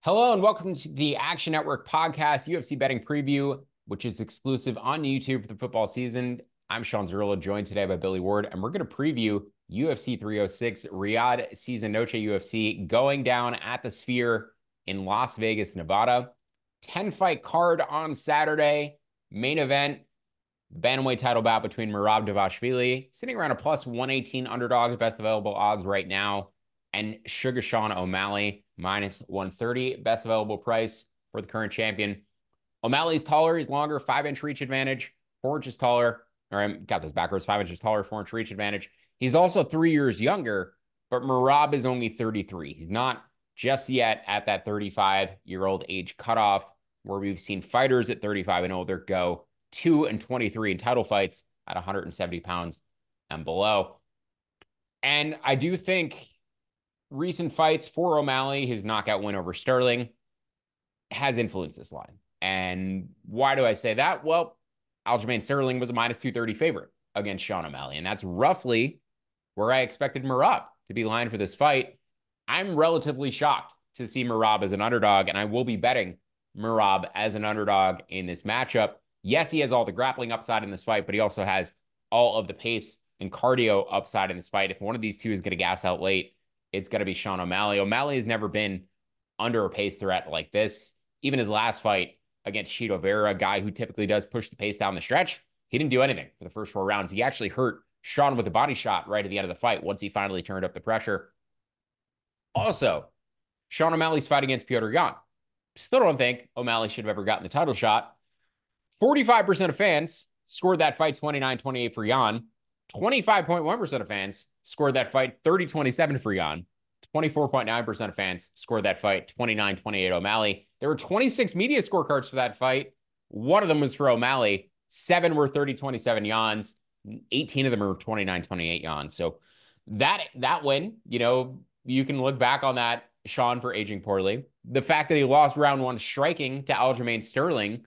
Hello and welcome to the Action Network podcast, UFC betting preview, which is exclusive on YouTube for the football season. I'm Sean Zerillo, joined today by Billy Ward, and we're going to preview UFC 306 Riyadh Season Noche UFC going down at the Sphere in Las Vegas, Nevada. 10-fight card on Saturday. Main event, bantamweight title bout between Merab Dvalishvili, sitting around a plus 118 underdog, the best available odds right now, and Sugar Sean O'Malley, minus 130, best available price for the current champion. O'Malley's taller, he's longer, 5-inch reach advantage, 4 inches taller, or I got this backwards, 5 inches taller, 4-inch reach advantage. He's also 3 years younger, but Merab is only 33. He's not just yet at that 35-year-old age cutoff where we've seen fighters at 35 and older go 2-23 in title fights at 170 pounds and below. And I do think recent fights for O'Malley, his knockout win over Sterling, has influenced this line. And why do I say that? Well, Aljamain Sterling was a minus 230 favorite against Sean O'Malley, and that's roughly where I expected Merab to be lined for this fight. I'm relatively shocked to see Merab as an underdog, and I will be betting Merab as an underdog in this matchup. Yes, he has all the grappling upside in this fight, but he also has all of the pace and cardio upside in this fight. If one of these two is going to gas out late, it's going to be Sean O'Malley. O'Malley has never been under a pace threat like this. Even his last fight against Chito Vera, a guy who typically does push the pace down the stretch, he didn't do anything for the first 4 rounds. He actually hurt Sean with a body shot right at the end of the fight once he finally turned up the pressure. Also, Sean O'Malley's fight against Petr Yan. Still don't think O'Malley should have ever gotten the title shot. 45% of fans scored that fight 29-28 for Yan. 25.1% of fans scored that fight 30-27 for Yan. 24.9% of fans scored that fight 29-28 O'Malley. There were 26 media scorecards for that fight. One of them was for O'Malley. 7 were 30-27 Yan's. 18 of them were 29-28 Yan's. So that win, you can look back on that, Sean, for aging poorly. The fact that he lost round 1 striking to Aljamain Sterling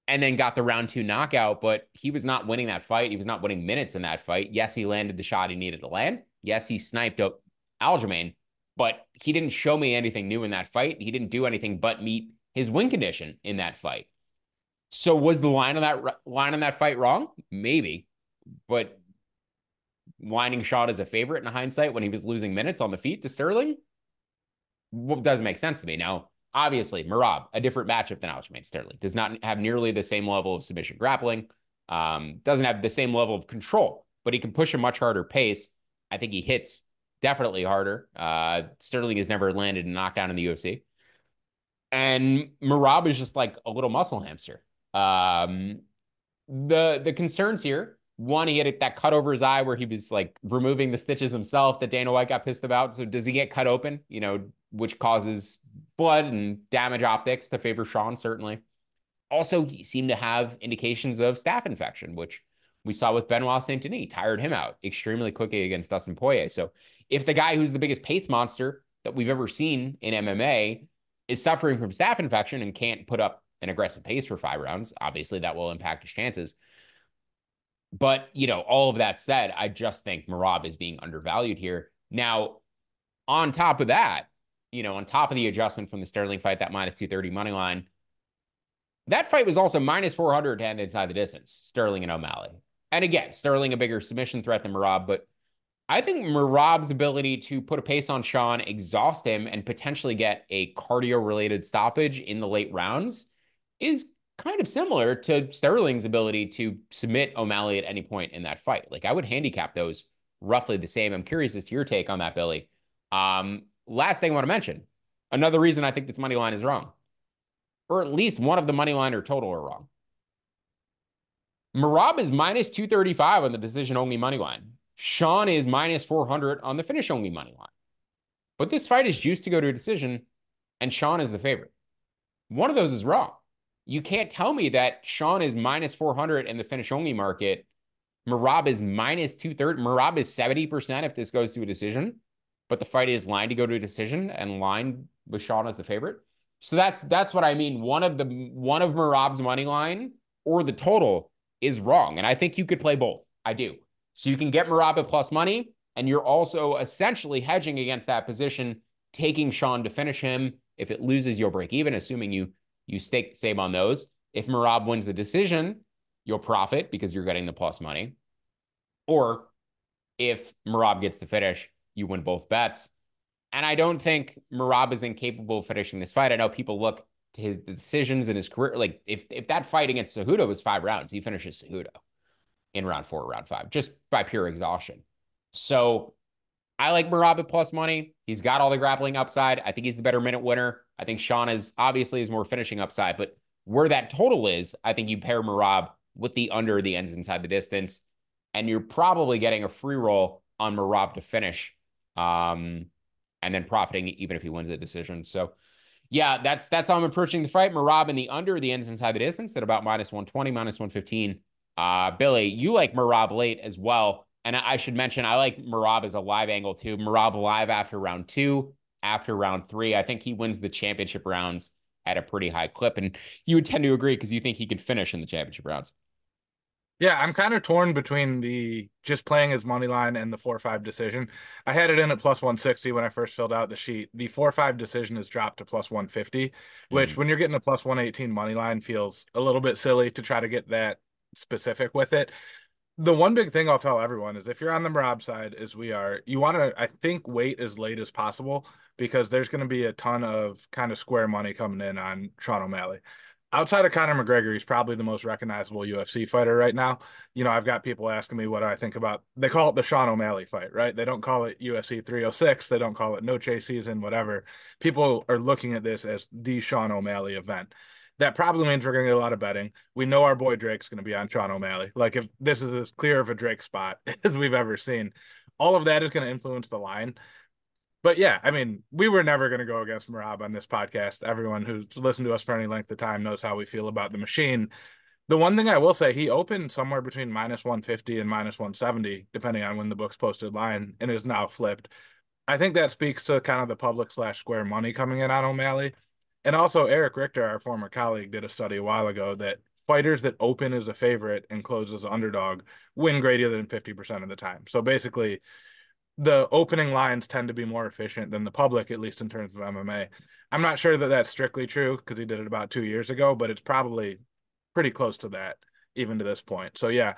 and then got the round 2 knockout, but he was not winning that fight. He was not winning minutes in that fight. Yes, he landed the shot he needed to land. Yes, he sniped up Aljamain, but he didn't show me anything new in that fight. He didn't do anything but meet his win condition in that fight. So was the line on that fight wrong? Maybe, but lining Sean as a favorite in hindsight when he was losing minutes on the feet to Sterling, doesn't make sense to me. Now, obviously, Merab, a different matchup than Aljamain Sterling, does not have nearly the same level of submission grappling, doesn't have the same level of control, but he can push a much harder pace. I think he hits definitely harder. Sterling has never landed a knockdown in the UFC. And Merab is just like a little muscle hamster. The concerns here, one, he had that cut over his eye where he was like removing the stitches himself that Dana White got pissed about. So does he get cut open, which causes blood and damage optics to favor Sean, certainly. Also, he seemed to have indications of staph infection, which we saw with Benoit Saint Denis, tired him out extremely quickly against Dustin Poirier. So if the guy who's the biggest pace monster that we've ever seen in MMA is suffering from staph infection and can't put up an aggressive pace for 5 rounds, obviously that will impact his chances. But, all of that said, I just think Merab is being undervalued here. Now, on top of that, on top of the adjustment from the Sterling fight, that minus 230 money line, that fight was also minus 400 to end inside the distance, Sterling and O'Malley. And again, Sterling a bigger submission threat than Merab, but I think Merab's ability to put a pace on Sean, exhaust him, and potentially get a cardio-related stoppage in the late rounds is kind of similar to Sterling's ability to submit O'Malley at any point in that fight. Like, I would handicap those roughly the same. I'm curious as to your take on that, Billy. Last thing I want to mention, another reason I think this money line is wrong, or at least one of the money line or total are wrong. Merab is minus 235 on the decision-only money line. Sean is minus 400 on the finish-only money line. But this fight is juiced to go to a decision, and Sean is the favorite. One of those is wrong. You can't tell me that Sean is minus 400 in the finish-only market. Merab is minus 230. Merab is 70% if this goes to a decision, but the fight is lined to go to a decision and lined with Sean as the favorite. So that's what I mean. One of Merab's money line or the total is wrong. And I think you could play both. I do. So you can get Merab at plus money, and you're also essentially hedging against that position, taking Sean to finish him If it loses, you'll break even, assuming you stake the same on those. If Merab wins the decision, you'll profit because you're getting the plus money. Or if Merab gets the finish, you win both bets. And I don't think Merab is incapable of finishing this fight. I know people look to his decisions in his career. Like if that fight against Cejudo was 5 rounds, he finishes Cejudo in round 4 or round 5, just by pure exhaustion. So I like Merab at plus money. He's got all the grappling upside. I think he's the better minute winner. I think Sean is obviously more finishing upside, but where that total is, I think you pair Merab with the under, the ends inside the distance, and you're probably getting a free roll on Merab to finish, and then profiting even if he wins the decision. So yeah, that's how I'm approaching the fight. Merab in the under, the ends inside the distance at about minus 120, minus 115. Billy, you like Merab late as well. And I should mention, I like Merab as a live angle too. Merab live after round 2, after round 3. I think he wins the championship rounds at a pretty high clip. And you would tend to agree because you think he could finish in the championship rounds. Yeah, I'm kind of torn between the just playing his money line and the 4-5 decision. I had it in at plus 160 when I first filled out the sheet. The 4-5 decision has dropped to plus 150, which when you're getting a plus 118 money line feels a little bit silly to try to get that specific with it. The one big thing I'll tell everyone is if you're on the Merab side, as we are, you want to, I think, wait as late as possible because there's going to be a ton of kind of square money coming in on Sean O'Malley. Outside of Conor McGregor, he's probably the most recognizable UFC fighter right now. You know, I've got people asking me what I think about, they call it the Sean O'Malley fight, right? They don't call it UFC 306. They don't call it No Chase Season, whatever. People are looking at this as the Sean O'Malley event. That probably means we're going to get a lot of betting. We know our boy Drake's going to be on Sean O'Malley. Like, if this is as clear of a Drake spot as we've ever seen, all of that is going to influence the line. But yeah, I mean, we were never going to go against Merab on this podcast. Everyone who's listened to us for any length of time knows how we feel about the machine. The one thing I will say, he opened somewhere between minus 150 and minus 170, depending on when the book's posted line, and is now flipped. I think that speaks to kind of the public / square money coming in on O'Malley. And also, Eric Richter, our former colleague, did a study a while ago that fighters that open as a favorite and close as an underdog win greater than 50% of the time. So basically, the opening lines tend to be more efficient than the public, at least in terms of MMA. I'm not sure that that's strictly true because he did it about 2 years ago, but it's probably pretty close to that even to this point. So yeah,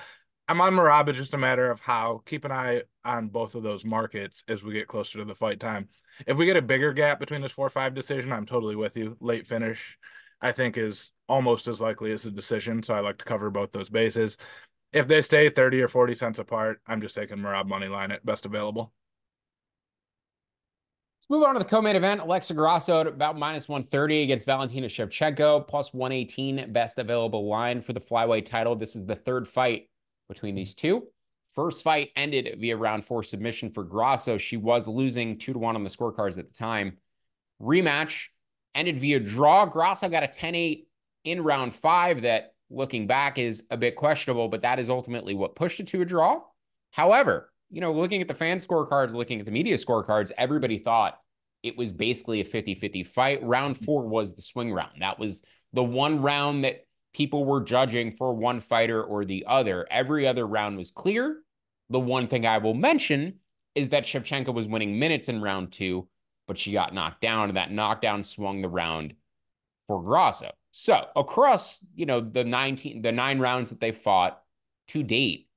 I'm on Merab. It's just a matter of how. Keep an eye on both of those markets as we get closer to the fight time. If we get a bigger gap between this 4-5 decision, I'm totally with you. Late finish, I think, is almost as likely as the decision. So I like to cover both those bases. If they stay 30 or 40 cents apart, I'm just taking Merab money line at best available. Let's move on to the co-main event. Alexa Grasso at about minus 130 against Valentina Shevchenko, plus 118 best available line for the flyweight title. This is the third fight between these two. First fight ended via round 4 submission for Grasso. She was losing 2-1 on the scorecards at the time. Rematch ended via draw. Grasso got a 10-8 in round 5 that, looking back, is a bit questionable, but that is ultimately what pushed it to a draw. However, you know, looking at the fan scorecards, looking at the media scorecards, everybody thought it was basically a 50-50 fight. Round 4 was the swing round. That was the one round that people were judging for one fighter or the other. Every other round was clear. The one thing I will mention is that Shevchenko was winning minutes in round 2, but she got knocked down, and that knockdown swung the round for Grasso. So across, you know, the 9 rounds that they fought to date,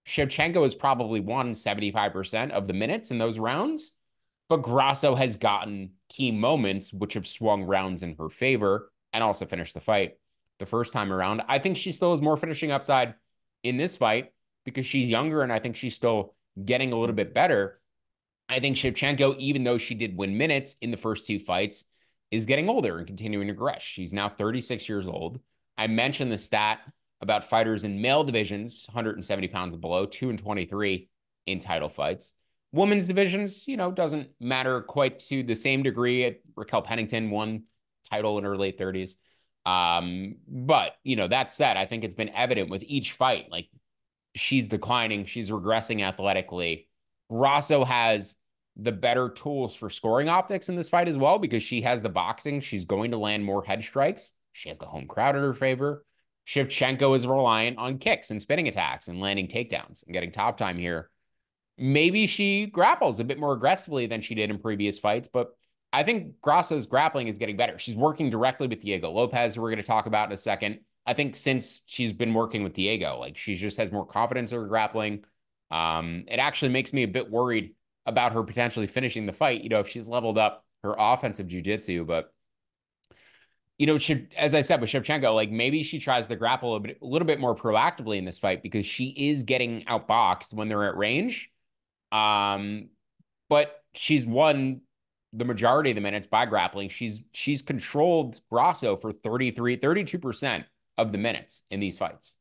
Shevchenko has probably won 75% of the minutes in those rounds, but Grasso has gotten key moments which have swung rounds in her favor and also finished the fight the first time around. I think she still has more finishing upside in this fight because she's younger, and I think she's still getting a little bit better. I think Shevchenko, even though she did win minutes in the first 2 fights, is getting older and continuing to regress. She's now 36 years old. I mentioned the stat about fighters in male divisions, 170 pounds and below, 2-23 in title fights. Women's divisions, you know, doesn't matter quite to the same degree. Raquel Pennington won title in her late 30s. But, you know, that said, I think it's been evident with each fight, like, she's declining, she's regressing athletically. Grasso has the better tools for scoring optics in this fight as well because she has the boxing. She's going to land more head strikes. She has the home crowd in her favor. Shevchenko is reliant on kicks and spinning attacks and landing takedowns and getting top time here. Maybe she grapples a bit more aggressively than she did in previous fights, but I think Grasso's grappling is getting better. She's working directly with Diego Lopes, who we're going to talk about in a second. I think since she's been working with Diego, like she just has more confidence in her grappling. It actually makes me a bit worried about her potentially finishing the fight, if she's leveled up her offensive jiu-jitsu. But, as I said with Shevchenko, like maybe she tries to grapple a little bit more proactively in this fight because she is getting outboxed when they're at range. Um, but she's won the majority of the minutes by grappling. She's controlled Grasso for 32% of the minutes in these fights.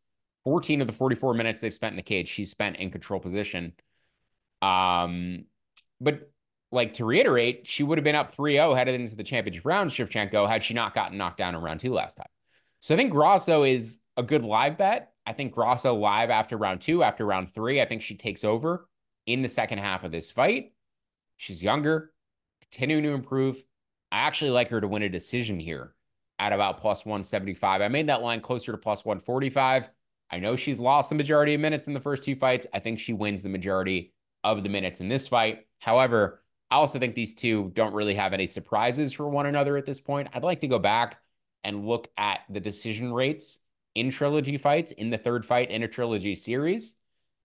14 of the 44 minutes they've spent in the cage, she's spent in control position. But like to reiterate, she would have been up 3-0 headed into the championship round, Shevchenko, had she not gotten knocked down in round 2 last time. So I think Grasso is a good live bet. I think Grasso live after round 2, after round 3, I think she takes over in the second half of this fight. She's younger, continuing to improve. I actually like her to win a decision here at about plus 175. I made that line closer to plus 145. I know she's lost the majority of minutes in the first 2 fights. I think she wins the majority of the minutes in this fight. However, I also think these two don't really have any surprises for one another at this point. I'd like to go back and look at the decision rates in trilogy fights in the third fight in a trilogy series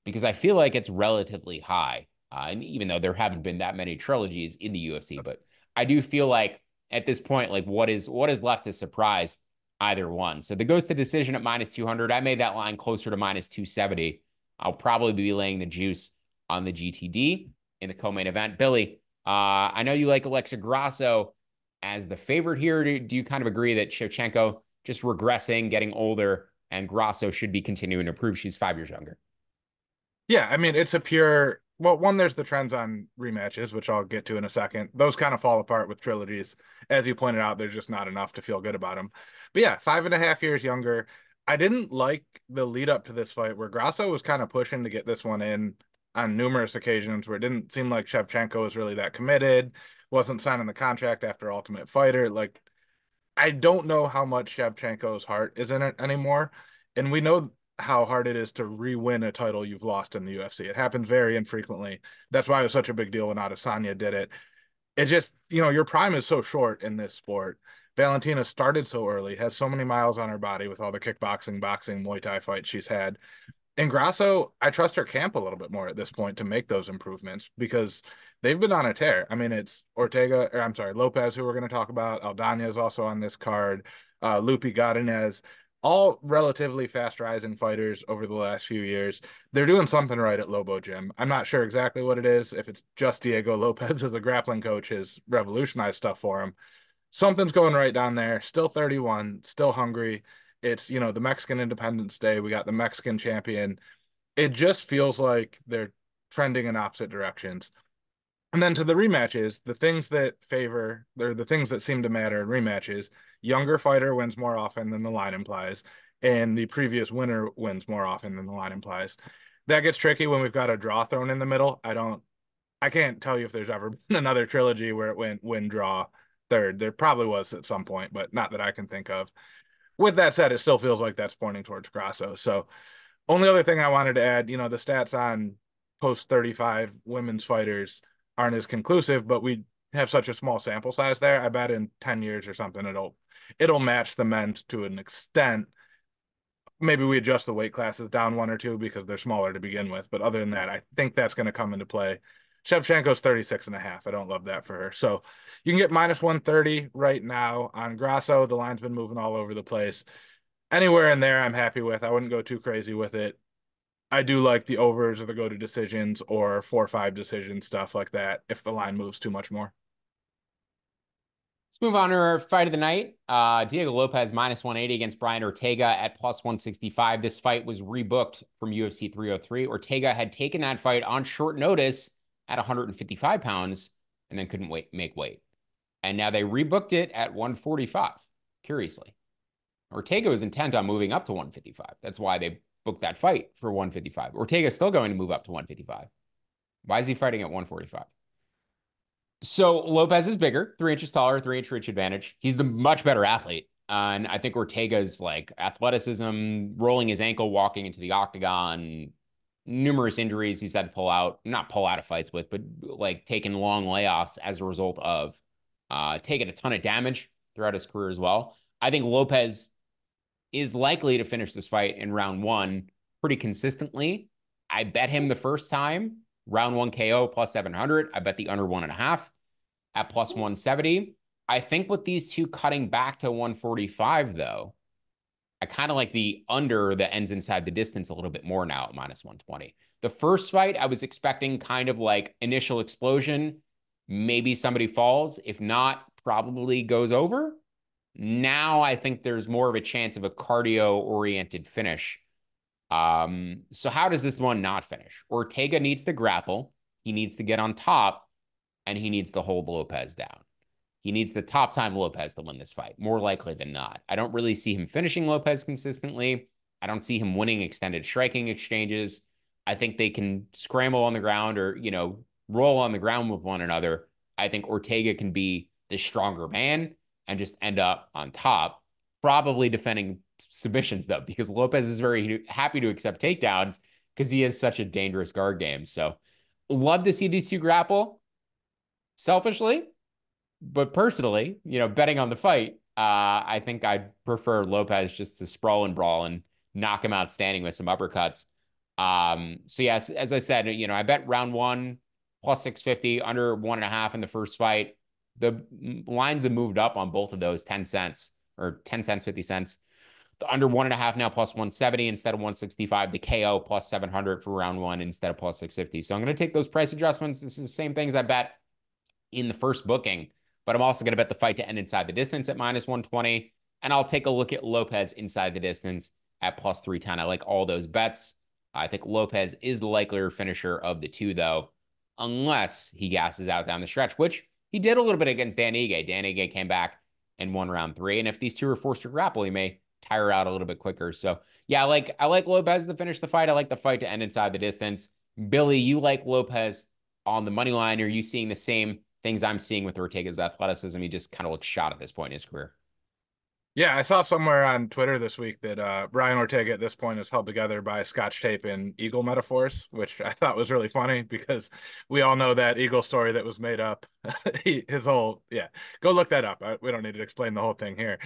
because I feel like it's relatively high. And even though there haven't been that many trilogies in the UFC, but I do feel like at this point, like what is left to surprise either one. So the goes to decision at minus 200. I made that line closer to minus 270. I'll probably be laying the juice on the GTD in the co-main event. Billy, I know you like Alexa Grasso as the favorite here. Do you kind of agree that Shevchenko just regressing, getting older, and Grasso should be continuing to prove she's 5 years younger? Yeah, I mean, it's a pure, well, one, there's the trends on rematches, which I'll get to in a second. Those kind of fall apart with trilogies. As you pointed out, there's just not enough to feel good about them. But yeah, 5.5 years younger. I didn't like the lead up to this fight where Grasso was kind of pushing to get this one in on numerous occasions where it didn't seem like Shevchenko was really that committed, wasn't signing the contract after Ultimate Fighter. Like, I don't know how much Shevchenko's heart is in it anymore. And we know how hard it is to re-win a title you've lost in the UFC. It happens very infrequently. That's why it was such a big deal when Adesanya did it. It just, your prime is so short in this sport. Valentina started so early, has so many miles on her body with all the kickboxing, boxing, Muay Thai fights she's had. And Grasso, I trust her camp a little bit more at this point to make those improvements because they've been on a tear. I mean, it's Ortega, or I'm sorry, Lopes, who we're going to talk about. Aldana is also on this card. Lupi Godinez, all relatively fast rising fighters over the last few years. They're doing something right at Lobo Gym. I'm not sure exactly what it is. If it's just Diego Lopes as a grappling coach has revolutionized stuff for him. Something's going right down there. Still 31, still hungry. It's, the Mexican Independence Day. We got the Mexican champion. It just feels like they're trending in opposite directions. And then to the rematches, the things that favor, they're the things that seem to matter in rematches. Younger fighter wins more often than the line implies, and the previous winner wins more often than the line implies. That gets tricky when we've got a draw thrown in the middle. I can't tell you if there's ever been another trilogy where it went win, draw, third. There probably was at some point, but not that I can think of. With that said, it still feels like that's pointing towards Grasso. So, only other thing I wanted to add, the stats on post 35 women's fighters aren't as conclusive, but we have such a small sample size there. I bet in 10 years or something, it'll match the men's to an extent. Maybe we adjust the weight classes down 1 or 2 because they're smaller to begin with. But other than that, I think that's going to come into play. Shevchenko's 36.5. I don't love that for her. So you can get minus 130 right now on Grasso. The line's been moving all over the place. Anywhere in there, I'm happy with. I wouldn't go too crazy with it. I do like the overs or the go to decisions or 4-5 decisions, stuff like that, if the line moves too much more. Let's move on to our fight of the night. Diego Lopes minus 180 against Brian Ortega at plus 165. This fight was rebooked from UFC 303. Ortega had taken that fight on short notice at 155 pounds and then couldn't make weight. And now they rebooked it at 145, curiously. Ortega was intent on moving up to 155. That's why they booked that fight for 155. Ortega's still going to move up to 155. Why is he fighting at 145? So Lopes is bigger, 3 inches taller, 3-inch reach advantage. He's the much better athlete. And I think Ortega's like athleticism, rolling his ankle, walking into the octagon, numerous injuries he's had to not pull out of fights with, but like taking long layoffs as a result of. taken a ton of damage throughout his career as well. I think Lopes is likely to finish this fight in round one pretty consistently. I bet him the first time, round one KO plus 700. I bet the under 1.5 at plus 170. I think with these two cutting back to 145, though, I kind of like the under that ends inside the distance a little bit more now at minus 120. The first fight, I was expecting kind of like initial explosion. Maybe somebody falls. If not, probably goes over. Now I think there's more of a chance of a cardio oriented finish. So how does this one not finish? Ortega needs to grapple. He needs to get on top and he needs to hold Lopes down. He needs the top time Lopes to win this fight, more likely than not. I don't really see him finishing Lopes consistently. I don't see him winning extended striking exchanges. I think they can scramble on the ground or, roll on the ground with one another. I think Ortega can be the stronger man and just end up on top, probably defending submissions, though, because Lopes is very happy to accept takedowns because he has such a dangerous guard game. So love to see these two grapple selfishly. But personally, betting on the fight, I think I'd prefer Lopes just to sprawl and brawl and knock him out standing with some uppercuts. So yes, as I said, I bet round one plus 650, under 1.5 in the first fight. The lines have moved up on both of those 10 cents or 10 cents, 50 cents. The under 1.5 now plus 170 instead of 165. The KO plus 700 for round one instead of plus 650. So I'm going to take those price adjustments. This is the same things I bet in the first booking, but I'm also going to bet the fight to end inside the distance at minus 120. And I'll take a look at Lopes inside the distance at plus 310. I like all those bets. I think Lopes is the likelier finisher of the two, though, unless he gasses out down the stretch, which he did a little bit against Dan Ige. Dan Ige came back and won round three. And if these two are forced to grapple, he may tire out a little bit quicker. So yeah, I like Lopes to finish the fight. I like the fight to end inside the distance. Billy, you like Lopes on the money line? Are you seeing the same things I'm seeing with Ortega's athleticism? He just kind of looks shot at this point in his career. Yeah, I saw somewhere on Twitter this week that Brian Ortega at this point is held together by Scotch tape and eagle metaphors, which I thought was really funny because we all know that eagle story that was made up. Yeah, go look that up. We don't need to explain the whole thing here.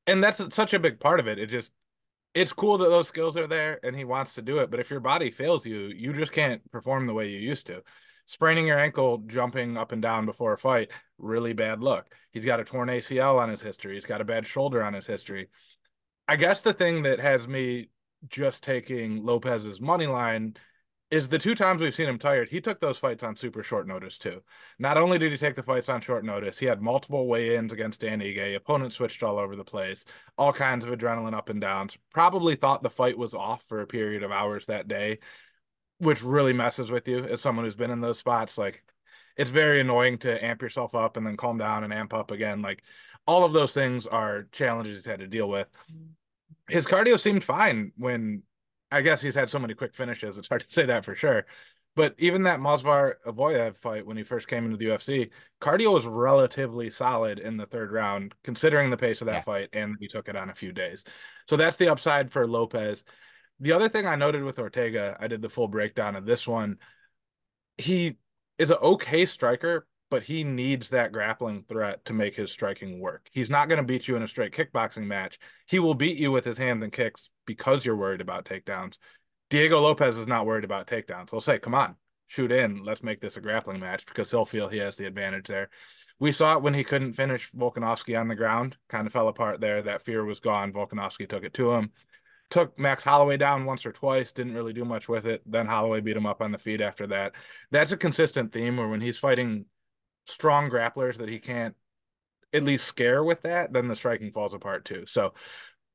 And that's such a big part of it. It's cool that those skills are there and he wants to do it, but if your body fails you, you just can't perform the way you used to. Spraining your ankle jumping up and down before a fight, really bad look. He's got a torn ACL on his history. He's got a bad shoulder on his history. I guess the thing that has me just taking Lopes's money line is the two times we've seen him tired, he took those fights on super short notice too. Not only did he take the fights on short notice, he had multiple weigh-ins against Dan Ige, opponents switched all over the place, all kinds of adrenaline up and downs, probably thought the fight was off for a period of hours that day, which really messes with you as someone who's been in those spots. Like, it's very annoying to amp yourself up and then calm down and amp up again. Like, all of those things are challenges he's had to deal with. His cardio seemed fine when, I guess he's had so many quick finishes. It's hard to say that for sure. But even that Movsar Avoyev fight when he first came into the UFC, cardio was relatively solid in the third round, considering the pace of that Yeah. fight, and he took it on a few days. So that's the upside for Lopes. The other thing I noted with Ortega, I did the full breakdown of this one. He is an okay striker, but he needs that grappling threat to make his striking work. He's not going to beat you in a straight kickboxing match. He will beat you with his hands and kicks because you're worried about takedowns. Diego Lopes is not worried about takedowns. He'll say, come on, shoot in. Let's make this a grappling match because he'll feel he has the advantage there. We saw it when he couldn't finish Volkanovski on the ground, kind of fell apart there. That fear was gone. Volkanovski took it to him. Took Max Holloway down once or twice, didn't really do much with it. Then Holloway beat him up on the feet after that. That's a consistent theme where when he's fighting strong grapplers that he can't at least scare with that, then the striking falls apart too. So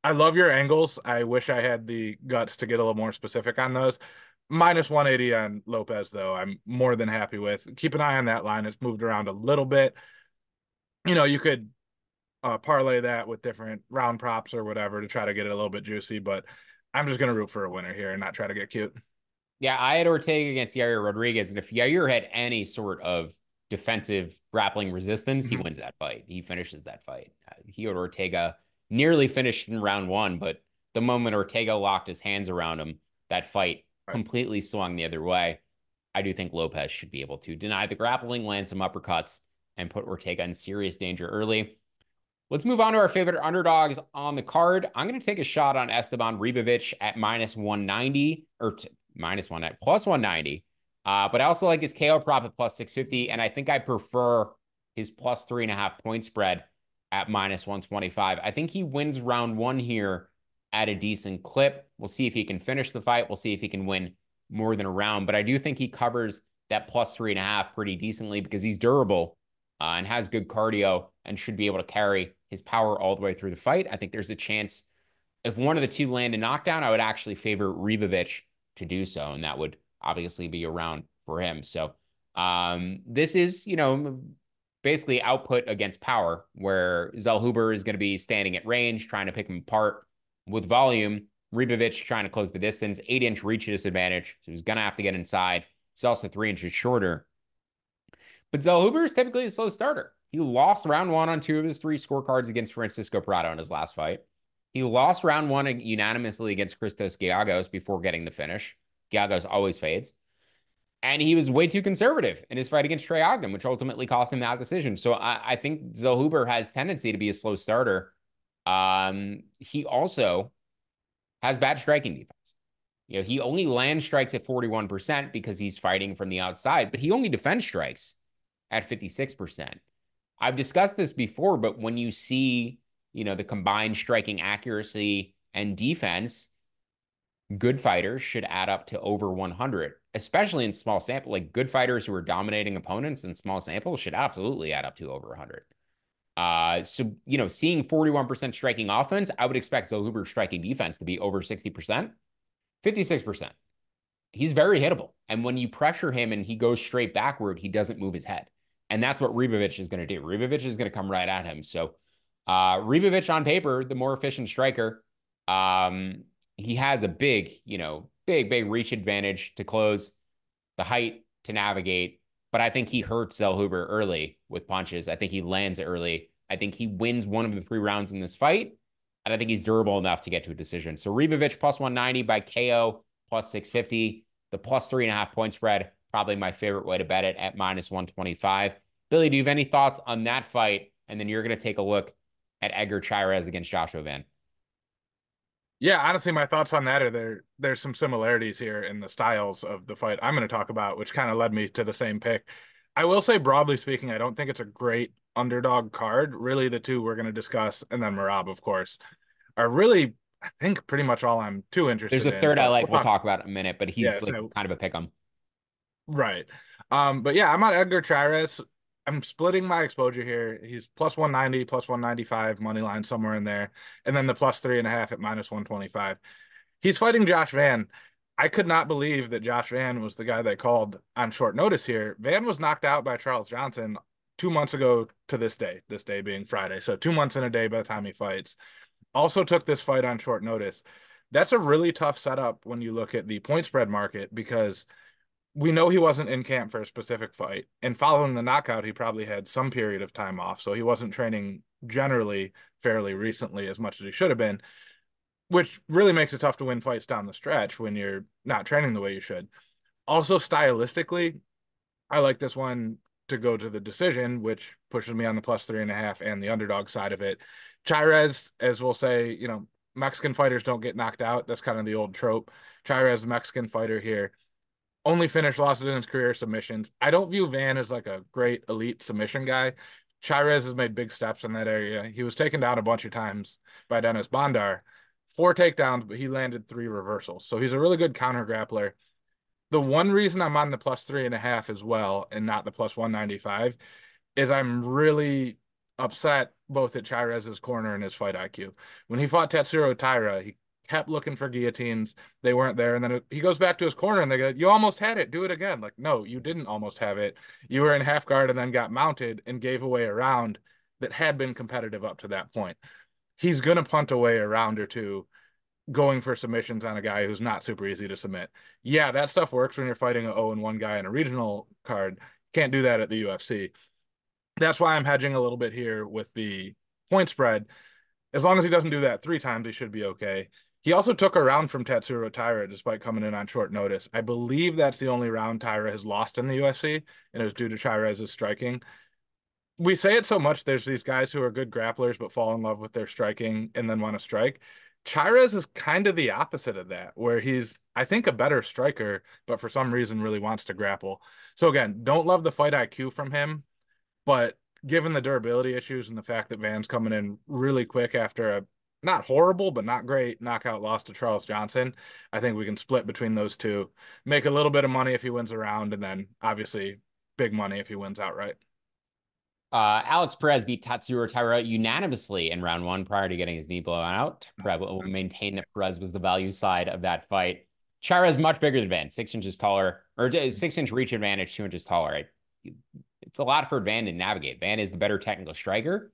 I love your angles. I wish I had the guts to get a little more specific on those. Minus 180 on Lopes, though, I'm more than happy with. Keep an eye on that line. It's moved around a little bit. You could parlay that with different round props or whatever to try to get it a little bit juicy, but I'm just going to root for a winner here and not try to get cute. Yeah, I had Ortega against Yair Rodriguez, and if Yair had any sort of defensive grappling resistance, he wins that fight. He finishes that fight. He had Ortega nearly finished in round one, but the moment Ortega locked his hands around him, that fight Right. completely swung the other way. I do think Lopes should be able to deny the grappling, land some uppercuts, and put Ortega in serious danger early. Let's move on to our favorite underdogs on the card. I'm going to take a shot on Esteban Ribovic at minus 190 or minus one at plus 190. But I also like his KO prop at plus 650. And I think I prefer his plus 3.5 point spread at minus 125. I think he wins round one here at a decent clip. We'll see if he can finish the fight. We'll see if he can win more than a round. But I do think he covers that plus 3.5 pretty decently because he's durable and has good cardio and should be able to carry his power all the way through the fight. I think there's a chance if one of the two land a knockdown, I would actually favor Ribovic to do so, and that would obviously be a round for him. So this is, basically output against power, where Zellhuber is going to be standing at range, trying to pick him apart with volume. Ribovic trying to close the distance, 8-inch reach disadvantage, so he's going to have to get inside. He's also 3 inches shorter. But Zellhuber is typically a slow starter. He lost round one on 2 of his 3 scorecards against Francisco Prado in his last fight. He lost round one unanimously against Christos Giagos before getting the finish. Giagos always fades. And he was way too conservative in his fight against Trey Ogden, which ultimately cost him that decision. So I think Zellhuber has tendency to be a slow starter. He also has bad striking defense. He only lands strikes at 41% because he's fighting from the outside, but he only defends strikes at 56%. I've discussed this before, but when you see, the combined striking accuracy and defense, good fighters should add up to over 100, especially in small sample. Like good fighters who are dominating opponents in small samples should absolutely add up to over 100. So, seeing 41% striking offense, I would expect Zellhuber's striking defense to be over 60%, 56%. He's very hittable. And when you pressure him and he goes straight backward, he doesn't move his head. And that's what Ribovic is going to do. Ribovic is going to come right at him. So Ribovic on paper, the more efficient striker. He has a big reach advantage to close, the height to navigate. But I think he hurts Zellhuber early with punches. I think he lands early. I think he wins one of the 3 rounds in this fight. And I think he's durable enough to get to a decision. So Ribovic plus 190 by KO plus 650. The plus 3.5 point spread, probably my favorite way to bet it at minus 125. Billy, do you have any thoughts on that fight? And then you're going to take a look at Edgar Chairez against Joshua Van. Yeah, honestly, my thoughts on that are there's some similarities here in the styles of the fight I'm going to talk about, which kind of led me to the same pick. I will say, broadly speaking, I don't think it's a great underdog card. Really, the two we're going to discuss, and then Merab, of course, are really, I think, pretty much all I'm too interested in. There's a third I like. We'll talk about in a minute, but he's kind of a pick 'em. Right. But yeah, I'm on Edgar Chairez. I'm splitting my exposure here. He's plus 190, plus 195 money line, somewhere in there. And then the plus 3.5 at minus 125. He's fighting Josh Van. I could not believe that Josh Van was the guy they called on short notice here. Van was knocked out by Charles Johnson 2 months ago to this day being Friday. So 2 months in a day by the time he fights. Also took this fight on short notice. That's a really tough setup when you look at the point spread market because we know he wasn't in camp for a specific fight. And following the knockout, he probably had some period of time off. So he wasn't training generally fairly recently as much as he should have been, which really makes it tough to win fights down the stretch when you're not training the way you should. Also, stylistically, I like this one to go to the decision, which pushes me on the plus 3.5 and the underdog side of it. Chairez, as we'll say, Mexican fighters don't get knocked out. That's kind of the old trope. Chairez, Mexican fighter here. Only finished losses in his career submissions. I don't view Van as like a great elite submission guy. Chairez has made big steps in that area. He was taken down a bunch of times by Dennis Bondar. 4 takedowns, but he landed 3 reversals. So he's a really good counter grappler. The one reason I'm on the plus 3.5 as well and not the plus 195 is I'm really upset both at Chairez's corner and his fight IQ. When he fought Tetsuro Taira, he kept looking for guillotines. They weren't there. And then he goes back to his corner and they go, you almost had it. Do it again. Like, no, you didn't almost have it. You were in half guard and then got mounted and gave away a round that had been competitive up to that point. He's going to punt away a round or two going for submissions on a guy who's not super easy to submit. Yeah, that stuff works when you're fighting an 0-1 guy in a regional card. Can't do that at the UFC. That's why I'm hedging a little bit here with the point spread. As long as he doesn't do that 3 times, he should be okay. He also took a round from Tetsuro Taira despite coming in on short notice. I believe that's the only round Taira has lost in the UFC, and it was due to Chairez's striking. we say it so much. There's these guys who are good grapplers but fall in love with their striking and then want to strike. Chairez is kind of the opposite of that, where he's, I think, a better striker, but for some reason really wants to grapple. So again, don't love the fight IQ from him, but given the durability issues and the fact that Van's coming in really quick after a not horrible, but not great knockout loss to Charles Johnson, I think we can split between those two, make a little bit of money if he wins a round, and then obviously big money if he wins outright. Alex Perez beat Tatsuro Taira unanimously in round one prior to getting his knee blown out. Perez will maintain that Perez was the value side of that fight. Taira is much bigger than Van, 6 inches taller, or 6 inch reach advantage, 2 inches taller. Right? It's a lot for Van to navigate. Van is the better technical striker,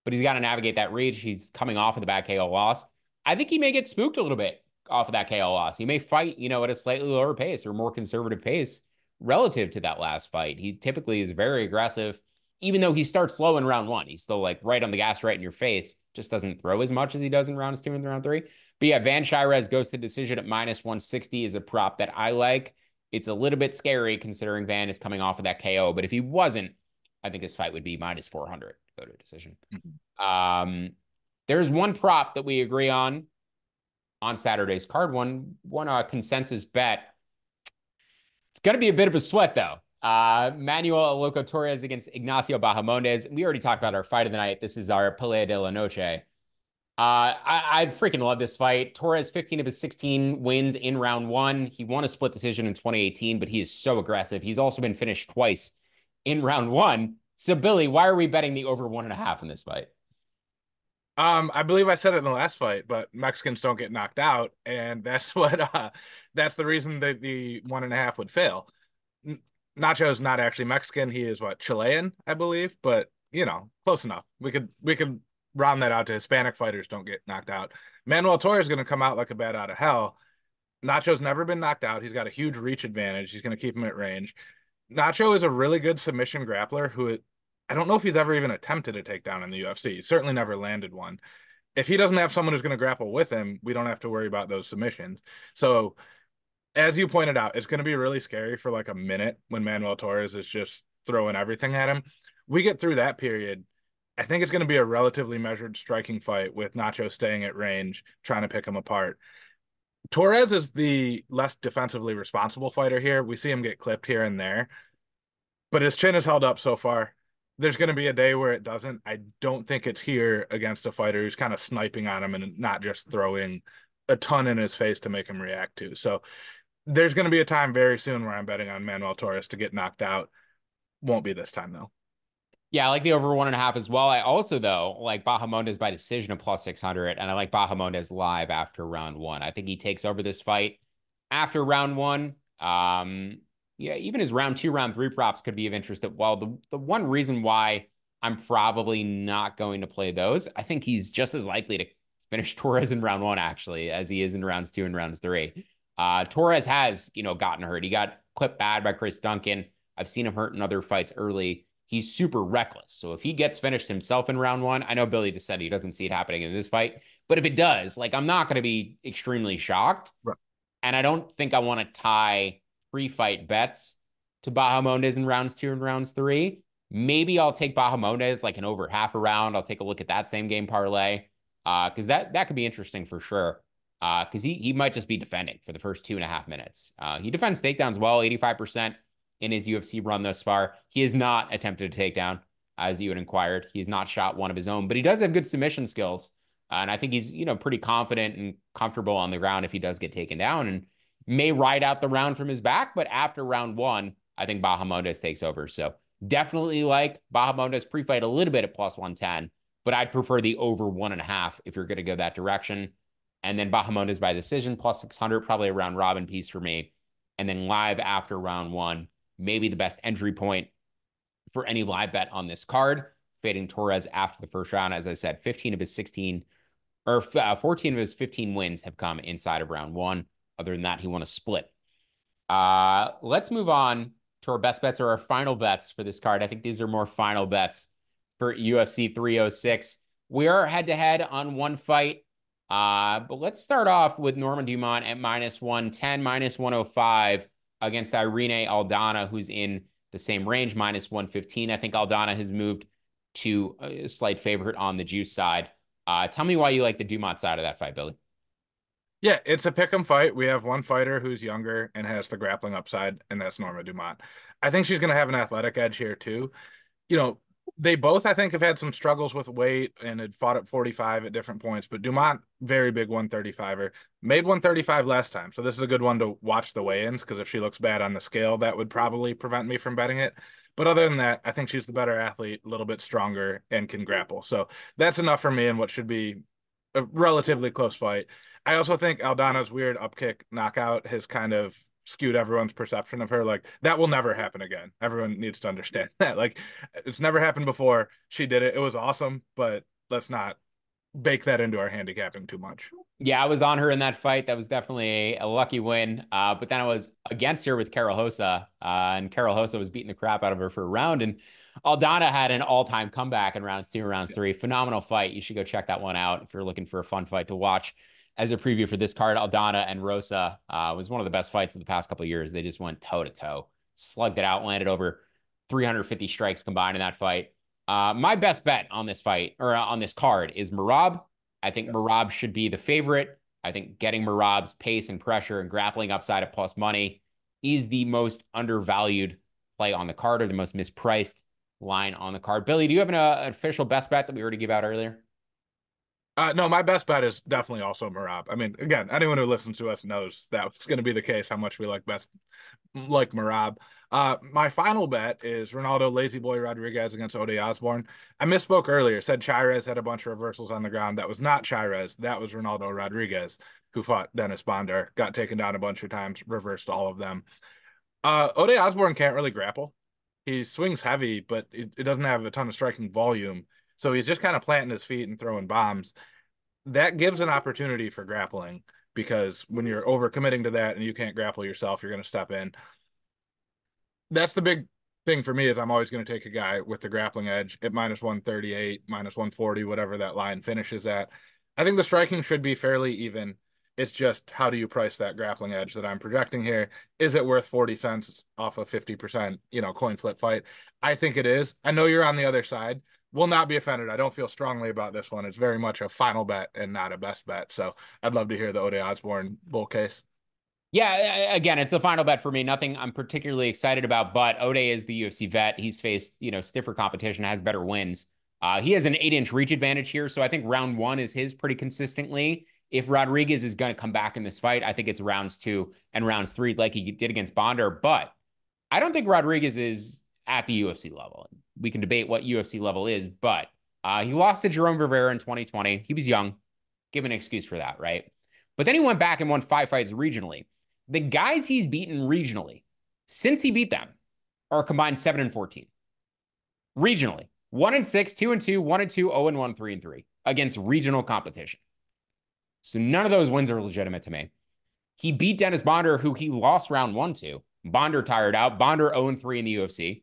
but he's got to navigate that reach. He's coming off of the back KO loss. I think he may get spooked a little bit off of that KO loss. He may fight, at a slightly lower pace or more conservative pace relative to that last fight. He typically is very aggressive. Even though he starts slow in round one, he's still like right on the gas, right in your face. Just doesn't throw as much as he does in rounds 2 and round 3. But yeah, Van Chairez goes to decision at -160 is a prop that I like. It's a little bit scary considering Van is coming off of that KO. But if he wasn't, I think this fight would be -400 to go to a decision. There's one prop that we agree on Saturday's card. One consensus bet. It's going to be a bit of a sweat, though. Manuel Loco Torres against Ignacio Bahamondes. We already talked about our fight of the night. This is our Pelea de la Noche. I freaking love this fight. Torres, 15 of his 16 wins in round one. He won a split decision in 2018, but he is so aggressive. He's also been finished twice in round one. So, Billy, why are we betting the over 1.5 in this fight? I believe I said it in the last fight, but Mexicans don't get knocked out, and that's that's the reason that the 1.5 would fail. Nacho's not actually Mexican. He is Chilean, I believe, but close enough. We could round that out to Hispanic fighters don't get knocked out. Manuel Torres is going to come out like a bat out of hell. Nacho's never been knocked out. He's got a huge reach advantage. He's going to keep him at range. Nacho is a really good submission grappler who I don't know if he's ever even attempted a takedown in the UFC. He's certainly never landed one. If he doesn't have someone who's going to grapple with him, we don't have to worry about those submissions. So as you pointed out, it's going to be really scary for like a minute when Manuel Torres is just throwing everything at him. We get through that period. I think it's going to be a relatively measured striking fight with Nacho staying at range, trying to pick him apart. Torres is the less defensively responsible fighter here. We see him get clipped here and there, but his chin is held up so far. There's going to be a day where it doesn't. I don't think it's here against a fighter who's kind of sniping on him and not just throwing a ton in his face to make him react to. So there's going to be a time very soon where I'm betting on Manuel Torres to get knocked out. Won't be this time, though. Yeah, I like the over 1.5 as well. I also, though, like Bahamondes by decision of +600, and I like Bahamondes live after round one. I think he takes over this fight after round one. Yeah, even his round 2, round 3 props could be of interest. Well, the one reason why I'm probably not going to play those, I think he's just as likely to finish Torres in round 1, actually, as he is in rounds 2 and rounds 3. Torres has, gotten hurt. He got clipped bad by Chris Duncan. I've seen him hurt in other fights early. He's super reckless. So if he gets finished himself in round 1, I know Billy just said he doesn't see it happening in this fight, but if it does, I'm not going to be extremely shocked. Right. And I don't think I want to tie pre-fight bets to Bahamondes in rounds 2 and rounds 3. Maybe I'll take Bahamondes an over half a round. I'll take a look at that same game parlay because that could be interesting for sure. Because he might just be defending for the first 2.5 minutes. He defends takedowns well, 85% in his UFC run thus far. He has not attempted a takedown, as you had inquired. He has not shot one of his own, but he does have good submission skills. And I think he's, pretty confident and comfortable on the ground if he does get taken down and may ride out the round from his back. But after round 1, I think Bahamondes takes over. So definitely like Bahamondes pre-fight a little bit at +110, but I'd prefer the over 1.5 if you're going to go that direction. And then Bahamondes by decision +600, probably a round robin piece for me. And then live after round 1, maybe the best entry point for any live bet on this card. Fading Torres after the first round. As I said, 14 of his 15 wins have come inside of round 1. Other than that, he won a split. Let's move on to our best bets or our final bets for this card. I think these are more final bets for UFC 306. We are head-to-head on one fight. But let's start off with Norman Dumont at -110, -105 against Irene Aldana, who's in the same range, -115. I think Aldana has moved to a slight favorite on the juice side. Tell me why you like the Dumont side of that fight, Billy. Yeah, it's a pick 'em fight. We have one fighter who's younger and has the grappling upside, and that's Norma Dumont. I think she's going to have an athletic edge here too. You know, they both, I think, have had some struggles with weight and had fought at 45 at different points. But Dumont, very big 135er, made 135 last time. So this is a good one to watch the weigh-ins because if she looks bad on the scale, that would probably prevent me from betting it. But other than that, I think she's the better athlete, a little bit stronger, and can grapple. So that's enough for me in what should be a relatively close fight. I also think Aldana's weird upkick knockout has kind of skewed everyone's perception of her. Like that will never happen again. Everyone needs to understand that. Like it's never happened before. She did it. It was awesome, but let's not bake that into our handicapping too much. Yeah, I was on her in that fight. That was definitely a lucky win. But then I was against her with Carol Hosa, and Carol Hosa was beating the crap out of her for a round. And Aldana had an all-time comeback in rounds 2 and rounds 3. Phenomenal fight. You should go check that one out if you're looking for a fun fight to watch. As a preview for this card, Aldana and Rosa was one of the best fights of the past couple of years. They just went toe-to-toe, slugged it out, landed over 350 strikes combined in that fight. My best bet on this fight, or on this card, is Merab. I think Merab should be the favorite. I think getting Merab's pace and pressure and grappling upside at plus money is the most undervalued play on the card, or the most mispriced line on the card. Billy, do you have an official best bet that we already gave out earlier? No, my best bet is definitely also Merab. I mean, again, anyone who listens to us knows that it's going to be the case. How much we like Merab. My final bet is Ronaldo Lazy Boy Rodriguez against Ode Osborne. I misspoke earlier. Said Chairez had a bunch of reversals on the ground. That was not Chairez. That was Ronaldo Rodriguez who fought Dennis Bondar. Got taken down a bunch of times. Reversed all of them. Ode Osborne can't really grapple. He swings heavy, but it doesn't have a ton of striking volume. So he's just kind of planting his feet and throwing bombs. That gives an opportunity for grappling because when you're overcommitting to that and you can't grapple yourself, you're going to step in. That's the big thing for me is I'm always going to take a guy with the grappling edge at minus 138, minus 140, whatever that line finishes at. I think the striking should be fairly even. It's just how do you price that grappling edge that I'm projecting here? Is it worth 40 cents off a 50%, coin flip fight? I think it is. I know you're on the other side. Will not be offended. I don't feel strongly about this one. It's very much a final bet and not a best bet. So I'd love to hear the Ode Osborne bull case. Yeah, again, it's a final bet for me. Nothing I'm particularly excited about, but Ode is the UFC vet. He's faced, stiffer competition, has better wins. He has an 8-inch reach advantage here, so I think round 1 is his pretty consistently. If Rodriguez is going to come back in this fight, I think it's rounds 2 and rounds 3 like he did against Bondar, but I don't think Rodriguez is at the UFC level. We can debate what UFC level is, but he lost to Jerome Rivera in 2020. He was young. Give an excuse for that, right? But then he went back and won 5 fights regionally. The guys he's beaten regionally, since he beat them, are combined 7-14. Regionally, 1-6, 2-2, 1-2, 0-1, 3-3 against regional competition. So none of those wins are legitimate to me. He beat Dennis Bondar, who he lost round 1 to. Bondar tired out. Bondar 0-3 in the UFC.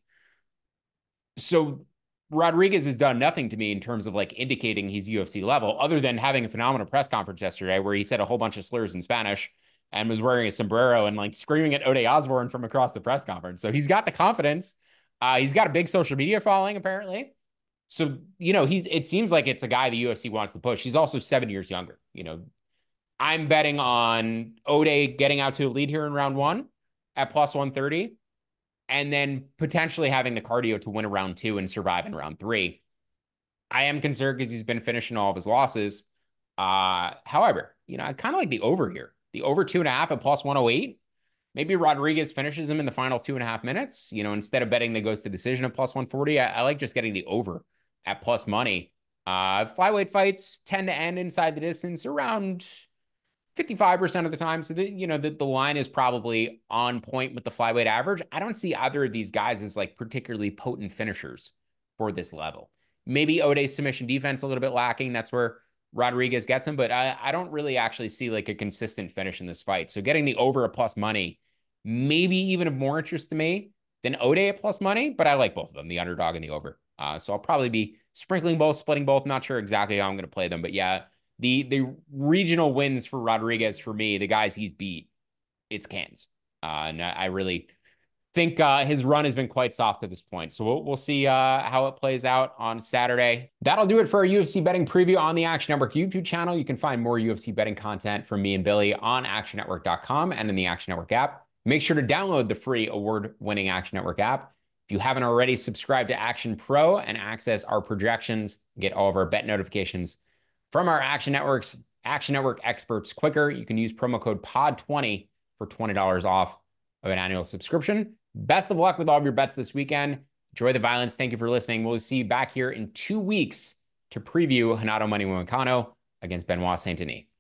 So Rodriguez has done nothing to me in terms of indicating he's UFC level, other than having a phenomenal press conference yesterday where he said a whole bunch of slurs in Spanish and was wearing a sombrero and screaming at Ode Osborne from across the press conference. So he's got the confidence. He's got a big social media following, apparently. So, it seems like it's a guy the UFC wants to push. He's also 7 years younger. I'm betting on Ode getting out to a lead here in round 1 at plus 130, and then potentially having the cardio to win a round 2 and survive in round 3. I am concerned because he's been finishing all of his losses. However, I kind of like the over here. The over 2.5 at plus 108. Maybe Rodriguez finishes him in the final 2.5 minutes. Instead of betting that goes to decision at plus 140, I like just getting the over at plus money. Flyweight fights tend to end inside the distance around 55% of the time. So the line is probably on point with the flyweight average. I don't see either of these guys as particularly potent finishers for this level. Maybe Ode's submission defense a little bit lacking. That's where Rodriguez gets him, but I don't really actually see a consistent finish in this fight. So getting the over at plus money, maybe even of more interest to me than Ode at plus money, but I like both of them, the underdog and the over. So I'll probably be sprinkling both, splitting both. Not sure exactly how I'm going to play them, but yeah, the regional wins for Rodriguez, for me, the guys he's beat, it's cans. And I really think his run has been quite soft at this point. So we'll see how it plays out on Saturday. That'll do it for our UFC betting preview on the Action Network YouTube channel. You can find more UFC betting content from me and Billy on actionnetwork.com and in the Action Network app. Make sure to download the free award-winning Action Network app. If you haven't already, subscribe to Action Pro and access our projections, get all of our bet notifications from our Action Network experts quicker. You can use promo code POD20 for $20 off of an annual subscription. Best of luck with all of your bets this weekend. Enjoy the violence. Thank you for listening. We'll see you back here in 2 weeks to preview Renato Money Moicano against Benoit Saint-Denis.